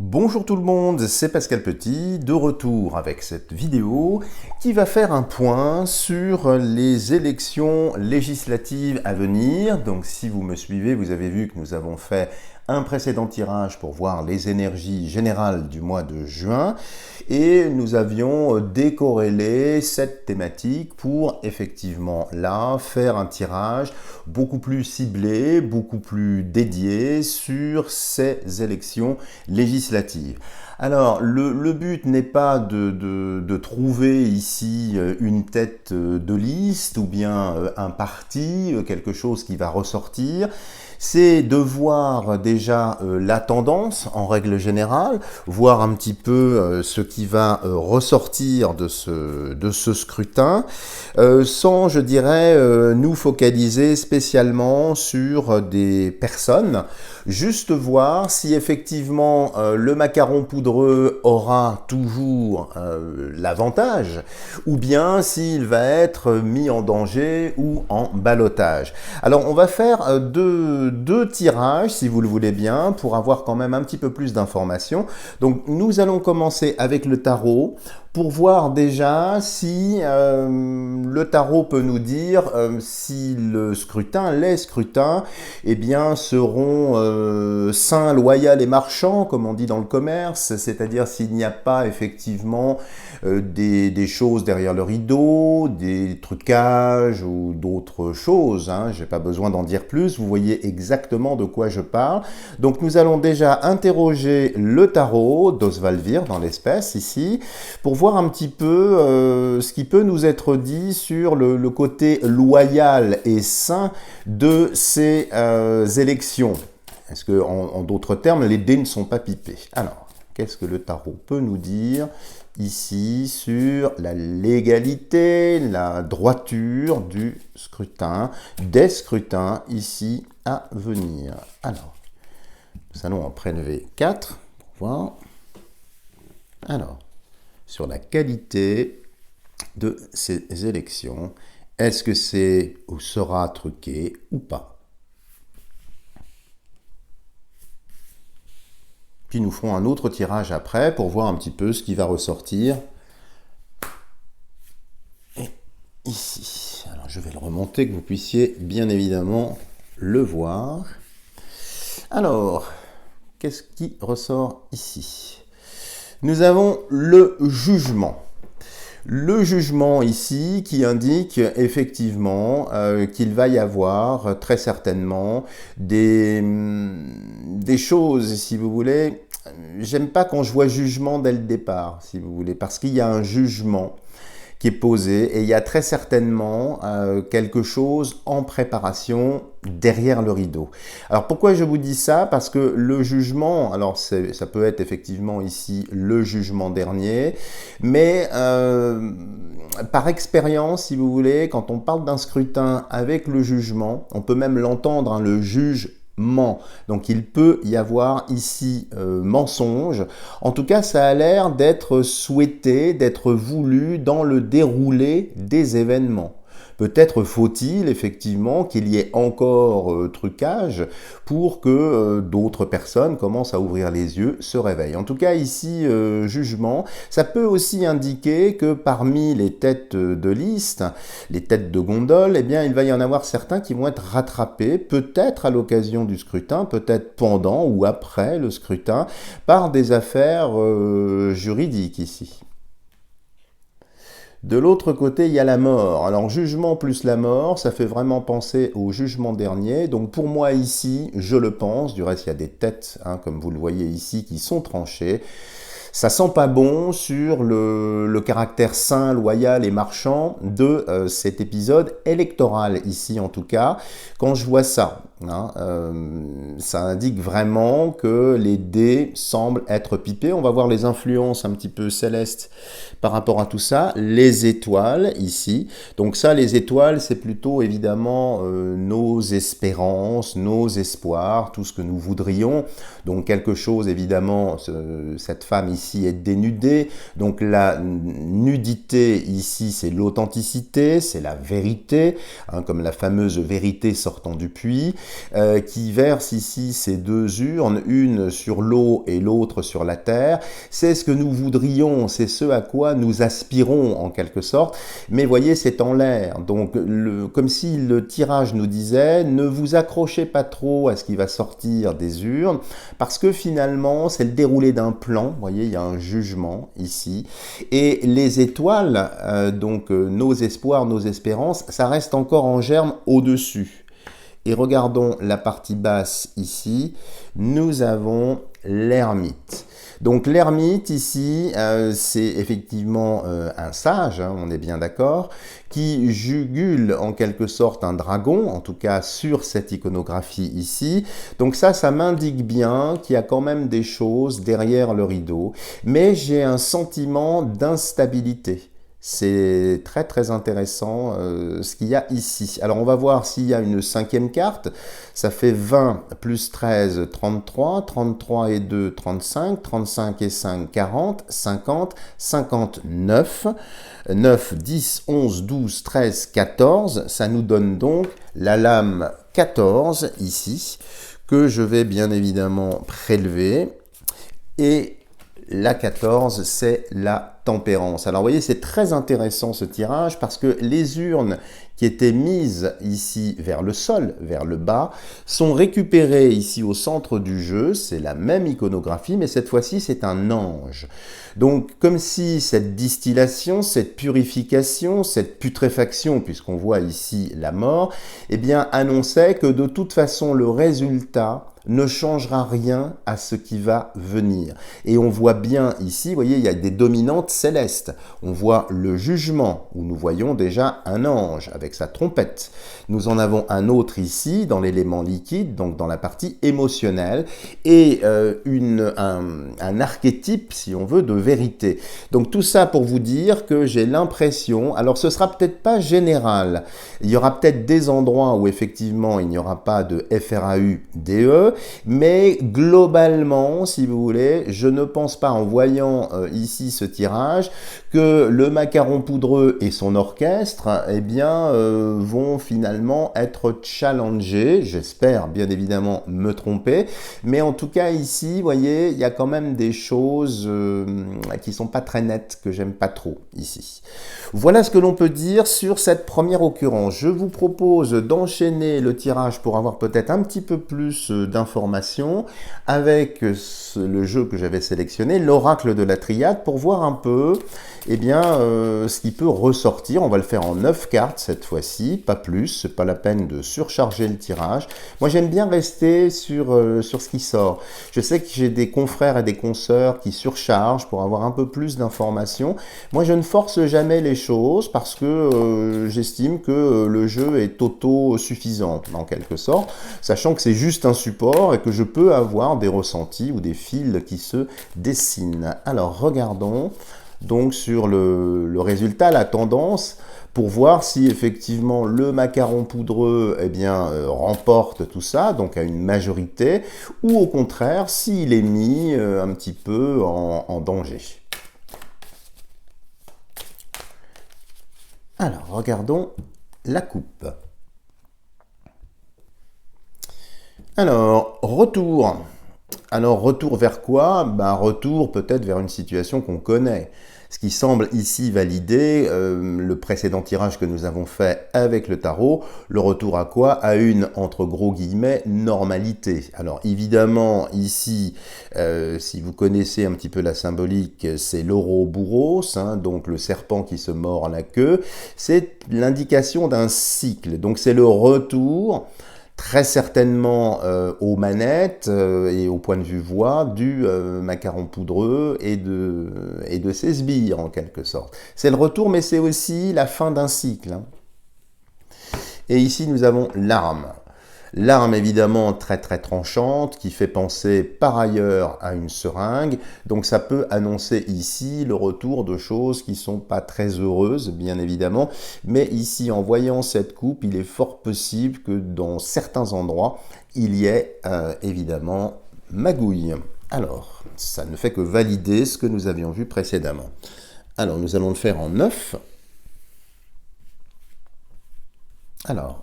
Bonjour tout le monde, c'est Pascal Petit, de retour avec cette vidéo qui va faire un point sur les élections législatives à venir. Donc si vous me suivez, vous avez vu que nous avons fait un précédent tirage pour voir les énergies générales du mois de juin et nous avions décorrélé cette thématique pour effectivement là faire un tirage beaucoup plus ciblé, beaucoup plus dédié sur ces élections législatives. Alors, le but n'est pas de trouver ici une tête de liste ou bien un parti, quelque chose qui va ressortir. C'est de voir déjà la tendance en règle générale, voir un petit peu ce qui va ressortir de ce scrutin, sans, je dirais, nous focaliser spécialement sur des personnes, juste voir si effectivement le macaron poudreux aura toujours l'avantage, ou bien s'il va être mis en danger ou en ballottage. Alors on va faire deux tirages, si vous le voulez bien, pour avoir quand même un petit peu plus d'informations. Donc nous allons commencer avec le tarot, pour voir déjà si le tarot peut nous dire si les scrutins, eh bien, seront sains, loyaux et marchands, comme on dit dans le commerce, c'est-à-dire s'il n'y a pas effectivement des choses derrière le rideau, des trucages ou d'autres choses. Je n'ai pas besoin d'en dire plus, vous voyez exactement de quoi je parle. Donc nous allons déjà interroger le tarot d'Oswald dans l'espèce ici, pour voir un petit peu ce qui peut nous être dit sur le côté loyal et sain de ces élections. Est-ce que, en d'autres termes, les dés ne sont pas pipés? Alors, qu'est-ce que le tarot peut nous dire ici sur la légalité, la droiture du scrutin, des scrutins ici à venir? Alors, nous allons en prélever 4 pour voir. Alors, sur la qualité de ces élections, est-ce que c'est ou sera truqué ou pas? Puis nous ferons un autre tirage après pour voir un petit peu ce qui va ressortir. Et ici, alors je vais le remonter que vous puissiez bien évidemment le voir. Alors, qu'est-ce qui ressort ici? Nous avons le jugement. Le jugement ici qui indique effectivement qu'il va y avoir très certainement des choses, si vous voulez. J'aime pas quand je vois jugement dès le départ, si vous voulez, parce qu'il y a un jugement qui est posé et il y a très certainement quelque chose en préparation derrière le rideau. Alors pourquoi je vous dis ça? Parce que le jugement, alors ça peut être effectivement ici le jugement dernier, mais par expérience, si vous voulez, quand on parle d'un scrutin avec le jugement, on peut même l'entendre, le juge ment. Donc il peut y avoir ici mensonge. En tout cas, ça a l'air d'être souhaité, d'être voulu dans le déroulé des événements. Peut-être faut-il effectivement qu'il y ait encore trucage pour que d'autres personnes commencent à ouvrir les yeux, se réveillent. En tout cas ici, jugement, ça peut aussi indiquer que parmi les têtes de liste, les têtes de gondole, eh bien il va y en avoir certains qui vont être rattrapés, peut-être à l'occasion du scrutin, peut-être pendant ou après le scrutin, par des affaires juridiques ici. De l'autre côté, il y a la mort. Alors, jugement plus la mort, ça fait vraiment penser au jugement dernier. Donc, pour moi, ici, je le pense. Du reste, il y a des têtes, comme vous le voyez ici, qui sont tranchées. Ça sent pas bon sur le caractère sain, loyal et marchand de cet épisode électoral, ici en tout cas. Quand je vois ça, ça indique vraiment que les dés semblent être pipés. On va voir les influences un petit peu célestes par rapport à tout ça. Les étoiles, ici. Donc ça, les étoiles, c'est plutôt évidemment nos espérances, nos espoirs, tout ce que nous voudrions. Donc quelque chose, évidemment, cette femme ici est dénudée. Donc la nudité ici, c'est l'authenticité, c'est la vérité, comme la fameuse vérité sortant du puits. qui verse ici ces deux urnes, une sur l'eau et l'autre sur la terre. C'est ce que nous voudrions, c'est ce à quoi nous aspirons en quelque sorte, mais voyez, c'est en l'air. Donc, comme si le tirage nous disait, ne vous accrochez pas trop à ce qui va sortir des urnes, parce que finalement, c'est le déroulé d'un plan. Vous voyez, il y a un jugement ici. Et les étoiles, nos espoirs, nos espérances, ça reste encore en germe au-dessus. Et regardons la partie basse ici, nous avons l'ermite. Donc l'ermite ici, c'est effectivement un sage, hein, on est bien d'accord, qui jugule en quelque sorte un dragon, en tout cas sur cette iconographie ici. Donc ça m'indique bien qu'il y a quand même des choses derrière le rideau, mais j'ai un sentiment d'instabilité. C'est très très intéressant ce qu'il y a ici. Alors on va voir s'il y a une cinquième carte. Ça fait 20 plus 13, 33. 33 et 2, 35. 35 et 5, 40. 50, 59. 9, 10, 11, 12, 13, 14. Ça nous donne donc la lame 14 ici, que je vais bien évidemment prélever. Et la 14, c'est la tempérance. Alors, vous voyez, c'est très intéressant ce tirage parce que les urnes qui étaient mises ici vers le sol, vers le bas, sont récupérées ici au centre du jeu. C'est la même iconographie, mais cette fois-ci, c'est un ange. Donc, comme si cette distillation, cette purification, cette putréfaction, puisqu'on voit ici la mort, eh bien, annonçait que de toute façon, le résultat ne changera rien à ce qui va venir. Et on voit bien ici, vous voyez, il y a des dominantes célestes. On voit le jugement, où nous voyons déjà un ange avec sa trompette. Nous en avons un autre ici, dans l'élément liquide, donc dans la partie émotionnelle, et un archétype, si on veut, de vérité. Donc tout ça pour vous dire que j'ai l'impression, alors ce sera peut-être pas général, il y aura peut-être des endroits où effectivement il n'y aura pas de FRAU-DE, mais globalement, si vous voulez, je ne pense pas, en voyant ici ce tirage, que le macaron poudreux et son orchestre, eh bien, vont finalement être challengés. J'espère bien évidemment me tromper, mais en tout cas ici, vous voyez, il y a quand même des choses qui sont pas très nettes, que j'aime pas trop ici. Voilà ce que l'on peut dire sur cette première occurrence. Je vous propose d'enchaîner le tirage pour avoir peut-être un petit peu plus d'informations avec le jeu que j'avais sélectionné, l'oracle de la triade, pour voir un peu eh bien, ce qui peut ressortir. On va le faire en 9 cartes cette fois-ci, pas plus, c'est pas la peine de surcharger le tirage. Moi j'aime bien rester sur ce qui sort. Je sais que j'ai des confrères et des consoeurs qui surchargent pour avoir un peu plus d'informations. Moi je ne force jamais les choses parce que j'estime que le jeu est auto-suffisant en quelque sorte, sachant que c'est juste un support et que je peux avoir des ressentis ou des fils qui se dessinent. Alors regardons donc sur le résultat, la tendance, pour voir si effectivement le macaron poudreux eh bien, remporte tout ça, donc à une majorité, ou au contraire s'il est mis un petit peu en danger. Alors regardons la coupe. Alors, retour. Alors, retour vers quoi? Retour peut-être vers une situation qu'on connaît. Ce qui semble ici valider le précédent tirage que nous avons fait avec le tarot. Le retour à quoi? À une, entre gros guillemets, normalité. Alors évidemment, ici, si vous connaissez un petit peu la symbolique, c'est l'Ouroboros, hein, donc le serpent qui se mord la queue. C'est l'indication d'un cycle. Donc c'est le retour, très certainement aux manettes et au point de vue voix du macaron poudreux et de ses sbires en quelque sorte. C'est le retour, mais c'est aussi la fin d'un cycle. Hein. Et ici nous avons l'arme. L'arme évidemment très très tranchante qui fait penser par ailleurs à une seringue. Donc ça peut annoncer ici le retour de choses qui ne sont pas très heureuses bien évidemment. Mais ici en voyant cette coupe, il est fort possible que dans certains endroits, il y ait évidemment magouille. Alors ça ne fait que valider ce que nous avions vu précédemment. Alors nous allons le faire en 9. Alors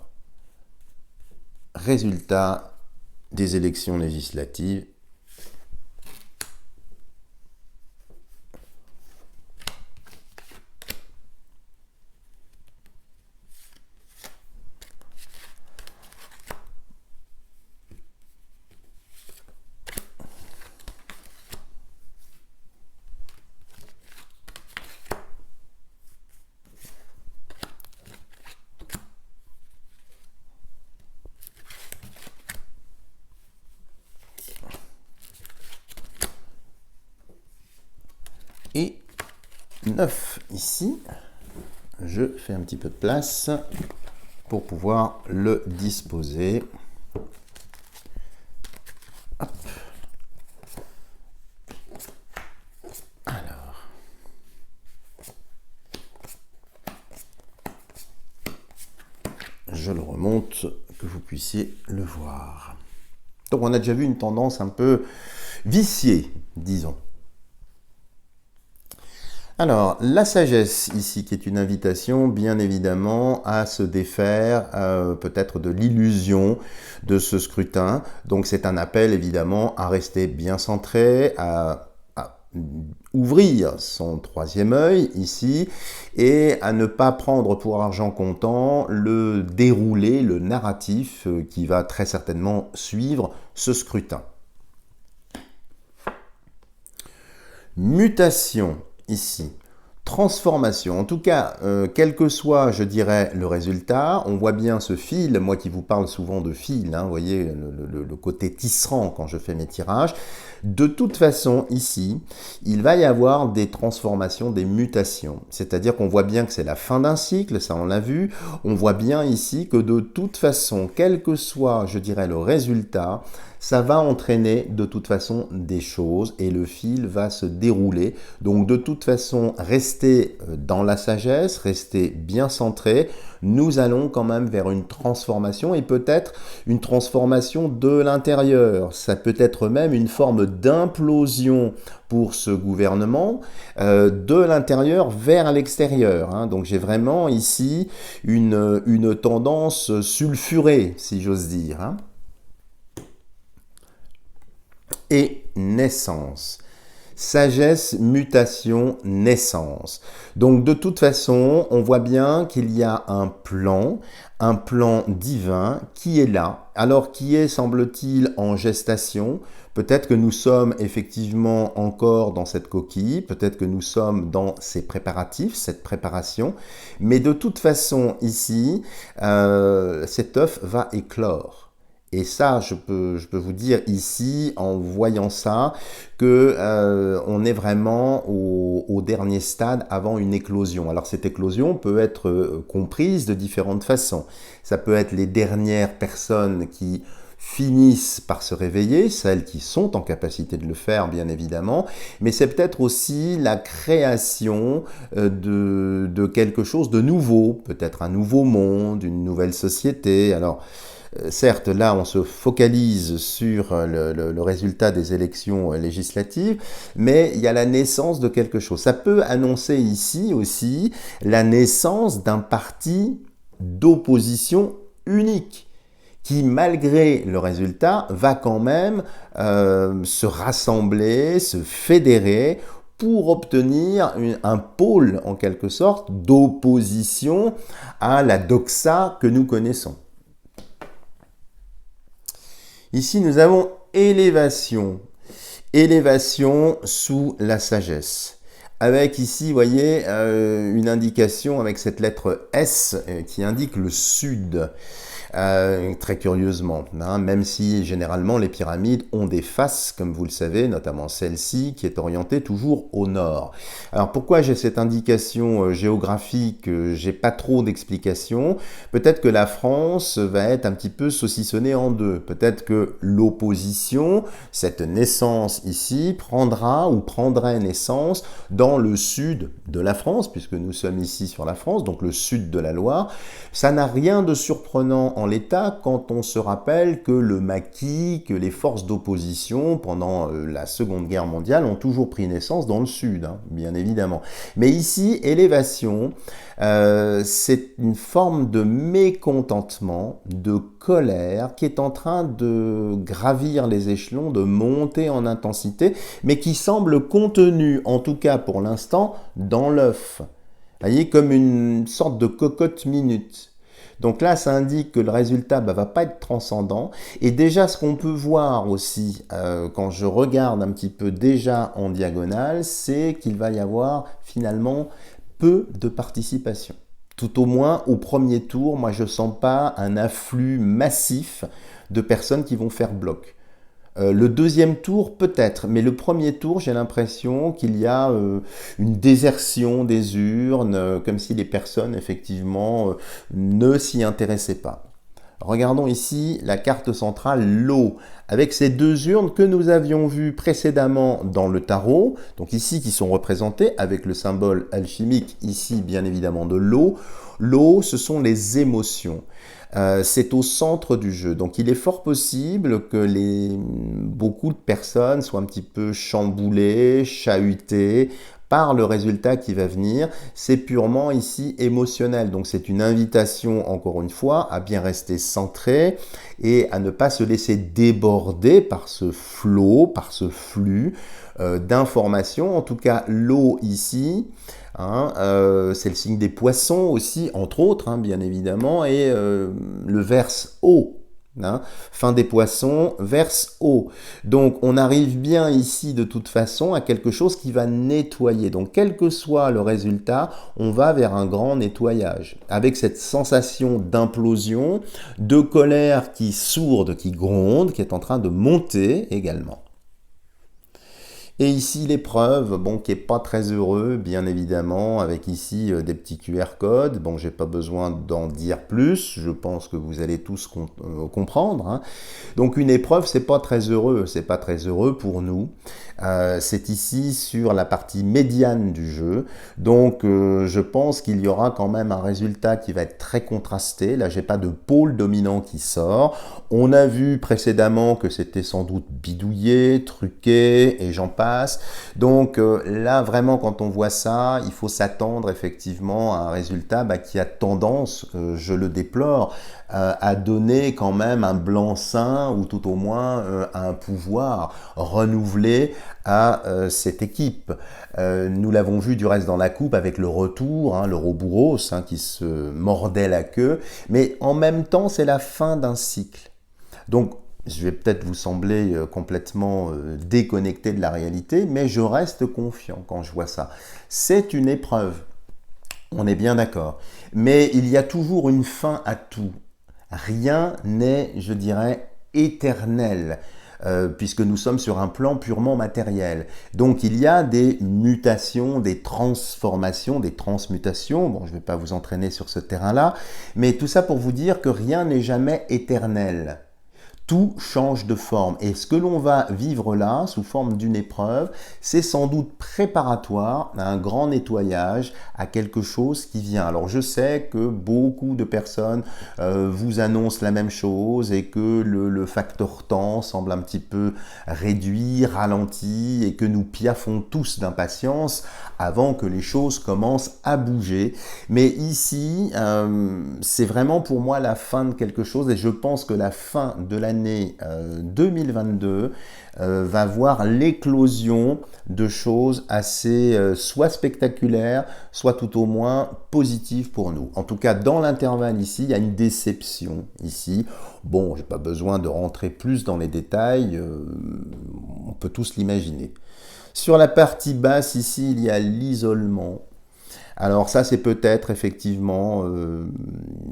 résultats des élections législatives. Et 9 ici, je fais un petit peu de place pour pouvoir le disposer. Hop. Alors, je le remonte, que vous puissiez le voir. Donc on a déjà vu une tendance un peu viciée, disons. Alors, la sagesse ici, qui est une invitation, bien évidemment, à se défaire peut-être de l'illusion de ce scrutin. Donc, c'est un appel, évidemment, à rester bien centré, à ouvrir son troisième œil ici et à ne pas prendre pour argent comptant le déroulé, le narratif qui va très certainement suivre ce scrutin. Mutation. Ici, transformation. En tout cas, quel que soit, je dirais, le résultat, on voit bien ce fil, moi qui vous parle souvent de fil, hein, vous voyez le côté tisserand quand je fais mes tirages. De toute façon, ici, il va y avoir des transformations, des mutations. C'est-à-dire qu'on voit bien que c'est la fin d'un cycle, ça on l'a vu. On voit bien ici que de toute façon, quel que soit, je dirais, le résultat, ça va entraîner de toute façon des choses et le fil va se dérouler. Donc de toute façon, restez dans la sagesse, restez bien centré. Nous allons quand même vers une transformation et peut-être une transformation de l'intérieur. Ça peut être même une forme d'implosion pour ce gouvernement de l'intérieur vers l'extérieur. Hein. Donc j'ai vraiment ici une tendance sulfurée, si j'ose dire. Hein. Et naissance. Sagesse, mutation, naissance. Donc de toute façon, on voit bien qu'il y a un plan divin qui est là. Alors qui est, semble-t-il, en gestation. Peut-être que nous sommes effectivement encore dans cette coquille, peut-être que nous sommes dans ces préparatifs, cette préparation. Mais de toute façon, ici, cet œuf va éclore. Et ça, je peux vous dire ici, en voyant ça, que on est vraiment au dernier stade avant une éclosion. Alors cette éclosion peut être comprise de différentes façons. Ça peut être les dernières personnes qui finissent par se réveiller, celles qui sont en capacité de le faire, bien évidemment, mais c'est peut-être aussi la création de quelque chose de nouveau, peut-être un nouveau monde, une nouvelle société. Alors, certes, là, on se focalise sur le résultat des élections législatives, mais il y a la naissance de quelque chose. Ça peut annoncer ici aussi la naissance d'un parti d'opposition unique qui, malgré le résultat, va quand même se rassembler, se fédérer pour obtenir un pôle, en quelque sorte, d'opposition à la doxa que nous connaissons. Ici, nous avons élévation. Élévation sous la sagesse. Avec ici, vous voyez, une indication avec cette lettre S qui indique le sud. Très curieusement, hein, même si généralement les pyramides ont des faces, comme vous le savez, notamment celle-ci qui est orientée toujours au nord. Alors pourquoi j'ai cette indication géographique, j'ai pas trop d'explications. Peut-être que la France va être un petit peu saucissonnée en deux. Peut-être que l'opposition, cette naissance ici, prendrait naissance dans le sud de la France, puisque nous sommes ici sur la France, donc le sud de la Loire. Ça n'a rien de surprenant en l'état quand on se rappelle que le maquis, que les forces d'opposition pendant la Seconde Guerre mondiale ont toujours pris naissance dans le sud, hein, bien évidemment. Mais ici, élévation, c'est une forme de mécontentement, de colère qui est en train de gravir les échelons, de monter en intensité, mais qui semble contenue, en tout cas pour l'instant, dans l'œuf. Vous voyez, comme une sorte de cocotte minute. Donc là, ça indique que le résultat ne va pas être transcendant. Et déjà, ce qu'on peut voir aussi, quand je regarde un petit peu déjà en diagonale, c'est qu'il va y avoir finalement peu de participation. Tout au moins, au premier tour, moi, je ne sens pas un afflux massif de personnes qui vont faire bloc. Le deuxième tour, peut-être, mais le premier tour, j'ai l'impression qu'il y a une désertion des urnes, comme si les personnes, effectivement, ne s'y intéressaient pas. Regardons ici la carte centrale, l'eau, avec ces deux urnes que nous avions vues précédemment dans le tarot, donc ici qui sont représentées avec le symbole alchimique, ici bien évidemment de l'eau. L'eau, ce sont les émotions. C'est au centre du jeu. Donc il est fort possible que beaucoup de personnes soient un petit peu chamboulées, chahutées par le résultat qui va venir. C'est purement ici émotionnel. Donc c'est une invitation, encore une fois, à bien rester centré et à ne pas se laisser déborder par ce flot, par ce flux d'informations. En tout cas, l'eau ici, hein, c'est le signe des poissons aussi, entre autres, hein, bien évidemment, et le verse eau. Hein, fin des poissons, verse eau. Donc on arrive bien ici de toute façon à quelque chose qui va nettoyer. Donc quel que soit le résultat, on va vers un grand nettoyage. Avec cette sensation d'implosion, de colère qui sourde, qui gronde, qui est en train de monter également. Et ici l'épreuve, bon, qui n'est pas très heureux, bien évidemment, avec ici des petits QR codes. Bon, j'ai pas besoin d'en dire plus, je pense que vous allez tous comprendre. Hein. Donc une épreuve, c'est pas très heureux pour nous. C'est ici sur la partie médiane du jeu. Donc je pense qu'il y aura quand même un résultat qui va être très contrasté. Là, j'ai pas de pôle dominant qui sort. On a vu précédemment que c'était sans doute bidouillé, truqué, et j'en passe. Donc là, vraiment, quand on voit ça, il faut s'attendre effectivement à un résultat qui a tendance, je le déplore, à donner quand même un blanc-seing ou tout au moins un pouvoir renouvelé à cette équipe. Nous l'avons vu du reste dans la coupe avec le retour, hein, le Ouroboros qui se mordait la queue, mais en même temps c'est la fin d'un cycle. Donc je vais peut-être vous sembler complètement déconnecté de la réalité, mais je reste confiant quand je vois ça. C'est une épreuve, on est bien d'accord, mais il y a toujours une fin à tout. Rien n'est, je dirais, éternel. Puisque nous sommes sur un plan purement matériel. Donc il y a des mutations, des transformations, des transmutations. Bon, je ne vais pas vous entraîner sur ce terrain-là, mais tout ça pour vous dire que rien n'est jamais éternel. Tout change de forme et ce que l'on va vivre là, sous forme d'une épreuve, c'est sans doute préparatoire à un grand nettoyage, à quelque chose qui vient. Alors je sais que beaucoup de personnes vous annoncent la même chose et que le facteur temps semble un petit peu réduit, ralenti et que nous piaffons tous d'impatience avant que les choses commencent à bouger. Mais ici, c'est vraiment pour moi la fin de quelque chose et je pense que la fin de l'année 2022 va voir l'éclosion de choses assez soit spectaculaires, soit tout au moins positives pour nous. En tout cas, dans l'intervalle ici, il y a une déception ici. Bon, j'ai pas besoin de rentrer plus dans les détails, on peut tous l'imaginer. Sur la partie basse ici, il y a l'isolement. Alors ça, c'est peut-être effectivement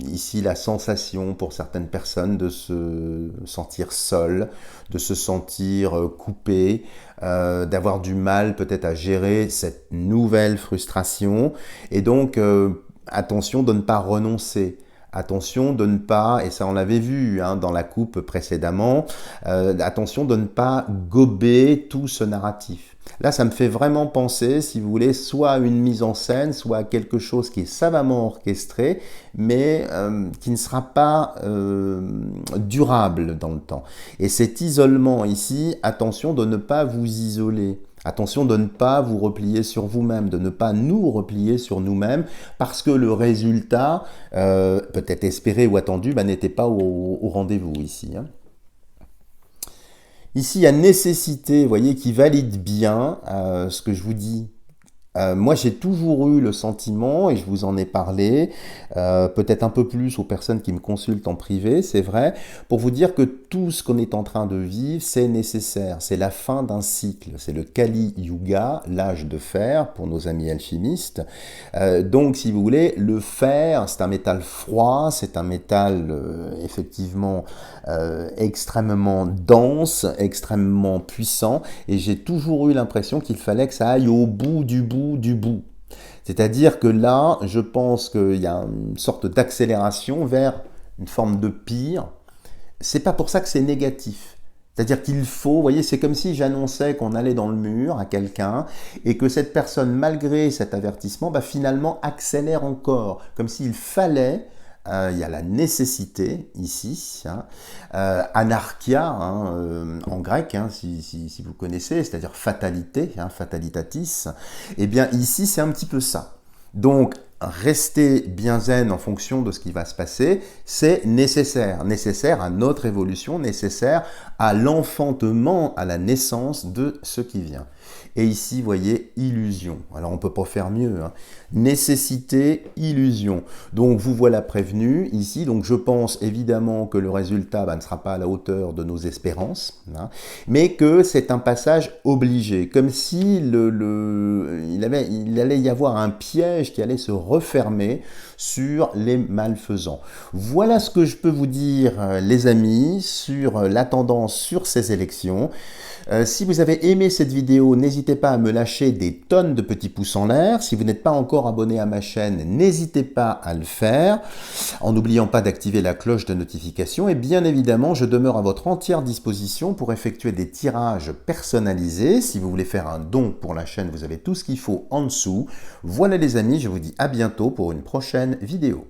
ici la sensation pour certaines personnes de se sentir seul, de se sentir coupé, d'avoir du mal peut-être à gérer cette nouvelle frustration. Et donc, attention de ne pas renoncer Attention de ne pas, et ça on l'avait vu hein, dans la coupe précédemment, attention de ne pas gober tout ce narratif. Là, ça me fait vraiment penser, si vous voulez, soit à une mise en scène, soit à quelque chose qui est savamment orchestré, mais qui ne sera pas durable dans le temps. Et cet isolement ici, attention de ne pas vous isoler. Attention de ne pas vous replier sur vous-même, de ne pas nous replier sur nous-mêmes, parce que le résultat, peut-être espéré ou attendu, n'était pas au rendez-vous ici. Hein. Ici, il y a nécessité, vous voyez, qui valide bien ce que je vous dis. Moi, j'ai toujours eu le sentiment, et je vous en ai parlé, peut-être un peu plus aux personnes qui me consultent en privé, c'est vrai, pour vous dire que tout ce qu'on est en train de vivre, c'est nécessaire. C'est la fin d'un cycle. C'est le Kali Yuga, l'âge de fer, pour nos amis alchimistes. Donc, si vous voulez, le fer, c'est un métal froid, c'est un métal, effectivement, extrêmement dense, extrêmement puissant, et j'ai toujours eu l'impression qu'il fallait que ça aille au bout du bout du bout. C'est-à-dire que là, je pense qu'il y a une sorte d'accélération vers une forme de pire. C'est pas pour ça que c'est négatif. C'est-à-dire qu'il faut, vous voyez, c'est comme si j'annonçais qu'on allait dans le mur à quelqu'un et que cette personne, malgré cet avertissement, finalement accélère encore, comme s'il fallait. Il y a la nécessité ici, hein, anarchia hein, en grec, hein, si vous connaissez, c'est-à-dire fatalité, hein, fatalitatis. Eh bien ici c'est un petit peu ça. Donc rester bien zen en fonction de ce qui va se passer, c'est nécessaire. Nécessaire à notre évolution, nécessaire à l'enfantement, à la naissance de ce qui vient. Et ici, vous voyez, illusion. Alors, on ne peut pas faire mieux. Hein. Nécessité, illusion. Donc, vous voilà prévenu ici. Donc, je pense évidemment que le résultat ne sera pas à la hauteur de nos espérances, hein, mais que c'est un passage obligé. Comme si il allait y avoir un piège qui allait se refermer sur les malfaisants. Voilà ce que je peux vous dire, les amis, sur la tendance sur ces élections. Si vous avez aimé cette vidéo, n'hésitez pas à me lâcher des tonnes de petits pouces en l'air. Si vous n'êtes pas encore abonné à ma chaîne, n'hésitez pas à le faire, en n'oubliant pas d'activer la cloche de notification. Et bien évidemment, je demeure à votre entière disposition pour effectuer des tirages personnalisés. Si vous voulez faire un don pour la chaîne, vous avez tout ce qu'il faut en dessous. Voilà les amis, je vous dis à bientôt pour une prochaine vidéo.